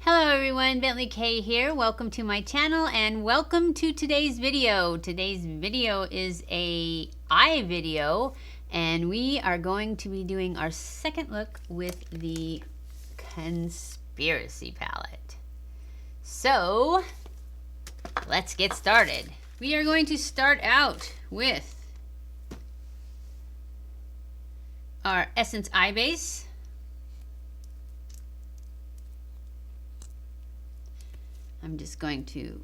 Hello everyone, BentlyK here. Welcome to my channel and welcome to today's video. Today's video is a eye video and we are going to be doing our second look with the Conspiracy palette. So let's get started. We are going to start out with our Essence Eye Base. I'm just going to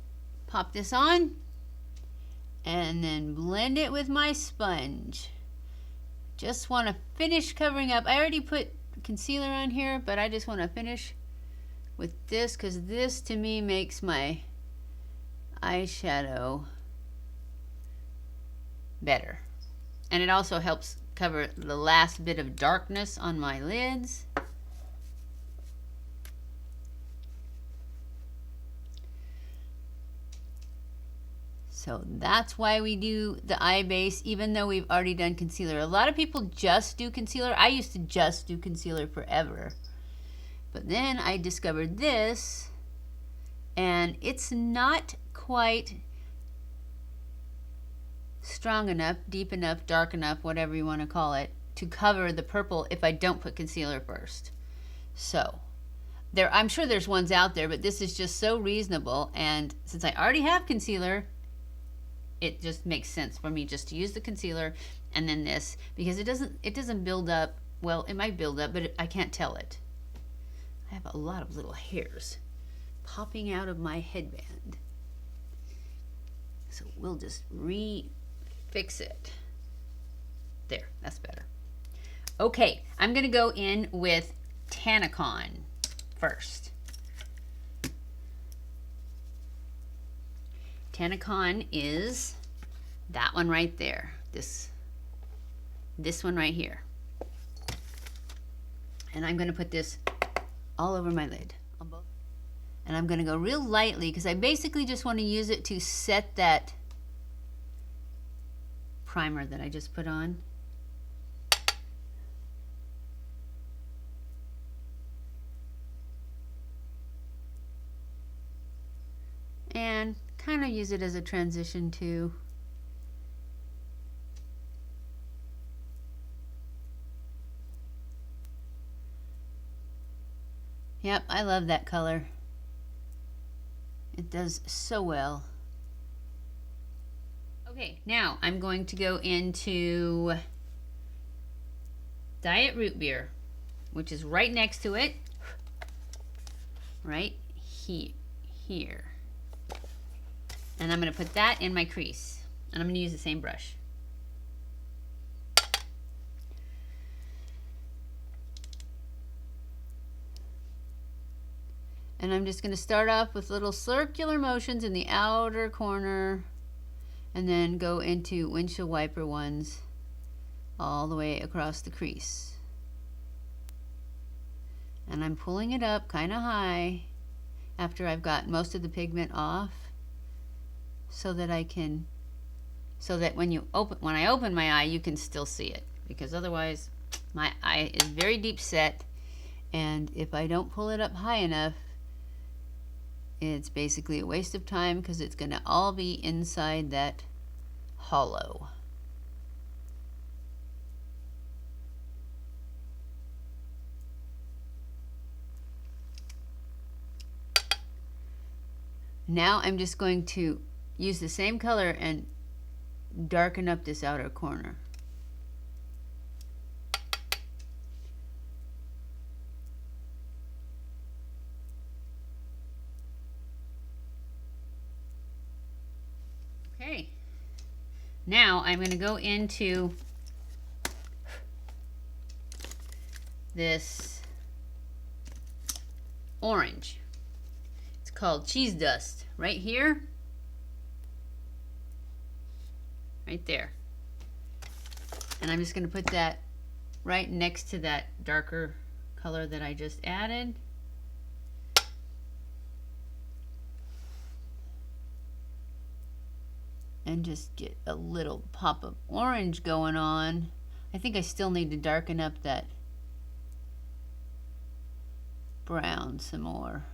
pop this on and then blend it with my sponge. Just want to finish covering up. I already put concealer on here, but I just want to finish with this because this to me makes my eyeshadow better. And it also helps cover the last bit of darkness on my lids. So that's why we do the eye base, even though we've already done concealer. A lot of people just do concealer. I used to just do concealer forever. But then I discovered this, and it's not quite strong enough, deep enough, dark enough, whatever you want to call it, to cover the purple if I don't put concealer first. So I'm sure there's ones out there, but this is just so reasonable. And since I already have concealer, it just makes sense for me just to use the concealer and then this, because it doesn't build up. Well, it might build up, but I can't tell it. I have a lot of little hairs popping out of my headband. So we'll just fix it. There, that's better. Okay, I'm gonna go in with Tannicon first. Tannicon is that one right there. This one right here. And I'm going to put this all over my lid. And I'm going to go real lightly because I basically just want to use it to set that primer that I just put on. And kind of use it as a transition too. Yep, I love that color. It does so well. Okay, now I'm going to go into Diet Root Beer, which is right next to it, right here. And I'm going to put that in my crease. And I'm going to use the same brush. And I'm just going to start off with little circular motions in the outer corner. And then go into windshield wiper ones all the way across the crease. And I'm pulling it up kind of high after I've got most of the pigment off, so that when I open my eye, you can still see it, because otherwise my eye is very deep set, and if I don't pull it up high enough, it's basically a waste of time because it's going to all be inside that hollow. Now I'm just going to use the same color and darken up this outer corner. Okay, now I'm going to go into this orange. It's called Cheese Dust, right here. Right there. And I'm just going to put that right next to that darker color that I just added. And just get a little pop of orange going on. I think I still need to darken up that brown some more.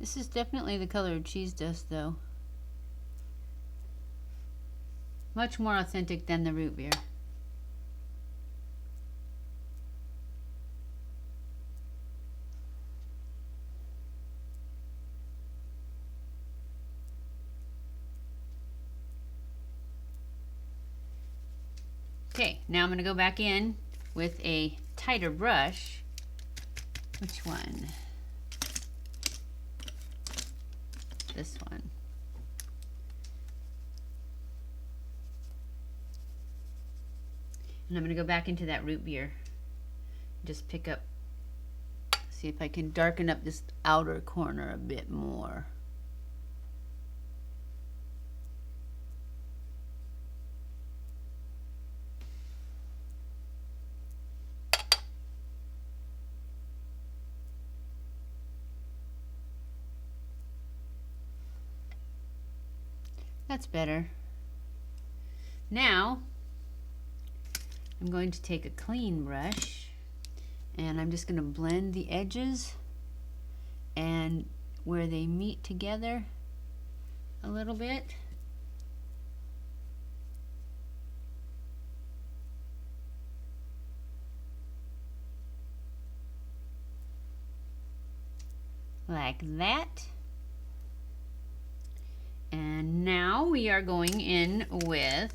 This is definitely the color of cheese dust though. Much more authentic than the root beer. Okay, now I'm going to go back in with a tighter brush. Which one? This one. And I'm going to go back into that root beer. Just pick up, see if I can darken up this outer corner a bit more. That's better. Now, I'm going to take a clean brush and I'm just going to blend the edges and where they meet together a little bit. Like that. And now we are going in with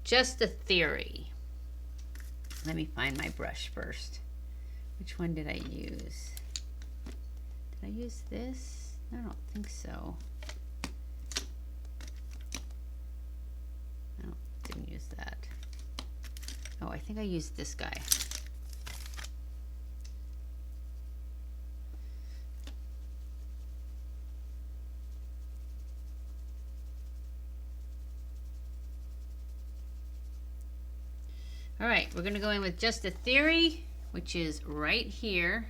Just a Theory. Let me find my brush first. Which one did I use? Did I use this? I don't think so. No, didn't use that. Oh, I think I used this guy. All right, we're gonna go in with Just a Theory, which is right here.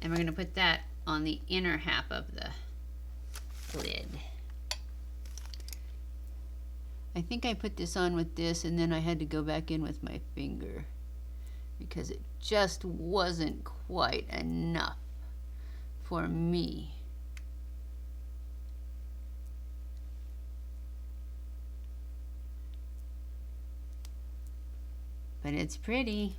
And we're gonna put that on the inner half of the lid. I think I put this on with this and then I had to go back in with my finger because it just wasn't quite enough for me. But it's pretty.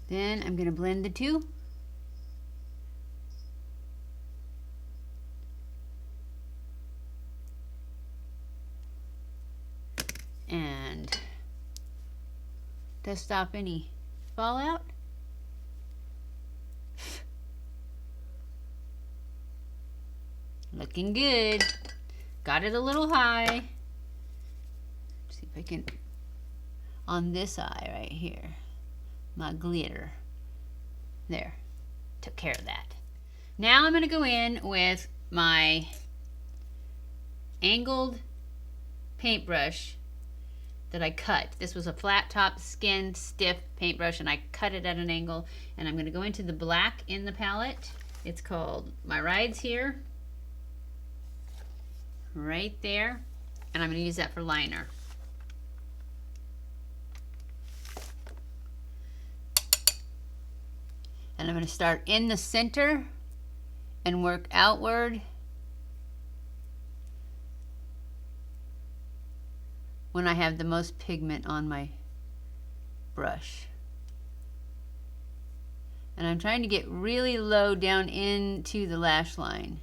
Then I'm going to blend the two. And to stop any fallout. Looking good. Got it a little high. See if I can, on this eye right here. My glitter. There. Took care of that. Now I'm going to go in with my angled paintbrush that I cut. This was a flat top, skin, stiff paintbrush, and I cut it at an angle. And I'm going to go into the black in the palette. It's called My Rides Here. Right there. And I'm going to use that for liner. And I'm going to start in the center and work outward when I have the most pigment on my brush. And I'm trying to get really low down into the lash line.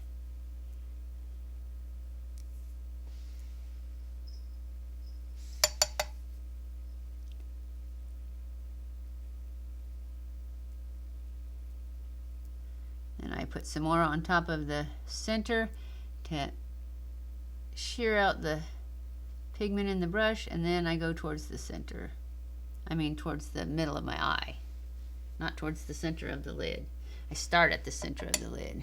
And I put some more on top of the center to shear out the pigment in the brush, and then I go towards the center. I mean towards the middle of my eye, not towards the center of the lid. I start at the center of the lid.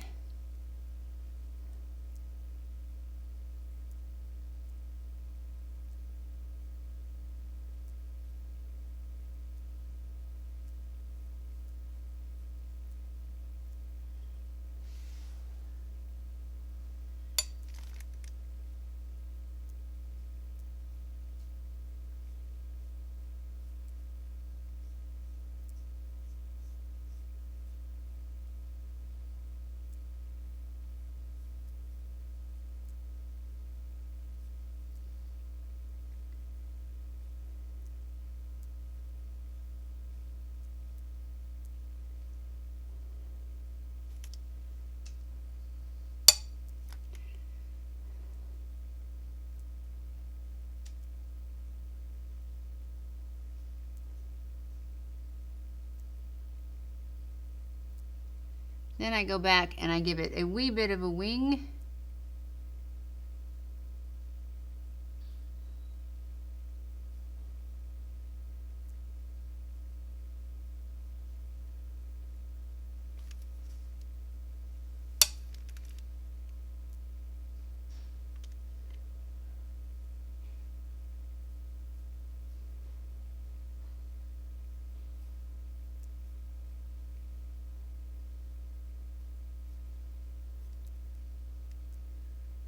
Then I go back and I give it a wee bit of a wing.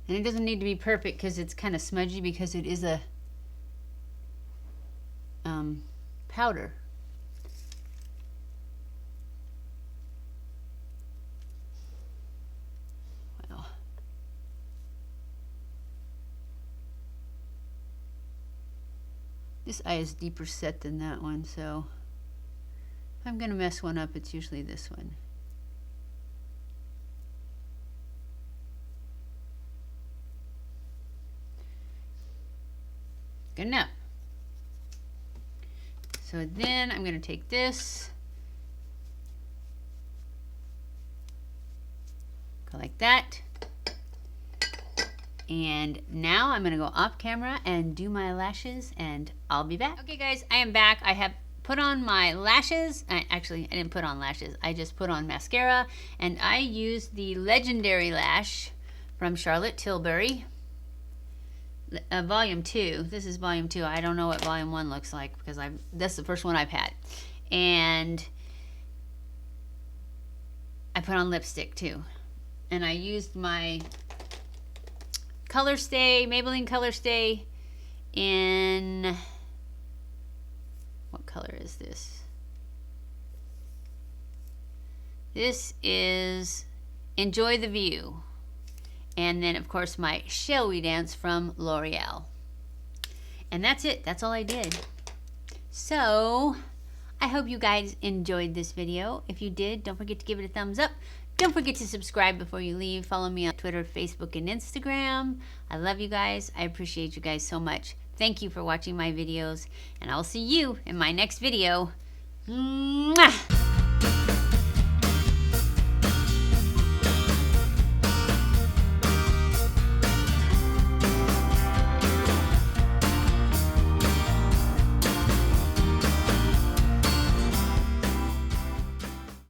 And it doesn't need to be perfect because it's kind of smudgy because it is a powder. Well, this eye is deeper set than that one, so if I'm going to mess one up, it's usually this one. Good enough. So then I'm going to take this, go like that, and now I'm going to go off camera and do my lashes, and I'll be back. Okay guys, I am back. I have put on my lashes. Actually, I didn't put on lashes. I just put on mascara, and I used the Legendary Lash from Charlotte Tilbury. Volume 2. This is volume 2. I don't know what volume 1 looks like because that's the first one I've had. And I put on lipstick too. And I used my Color Stay, Maybelline Color Stay in, what color is this? This is Enjoy the View. And then, of course, my Shall We Dance from L'Oreal. And that's it. That's all I did. So, I hope you guys enjoyed this video. If you did, don't forget to give it a thumbs up. Don't forget to subscribe before you leave. Follow me on Twitter, Facebook, and Instagram. I love you guys. I appreciate you guys so much. Thank you for watching my videos. And I'll see you in my next video. Mwah!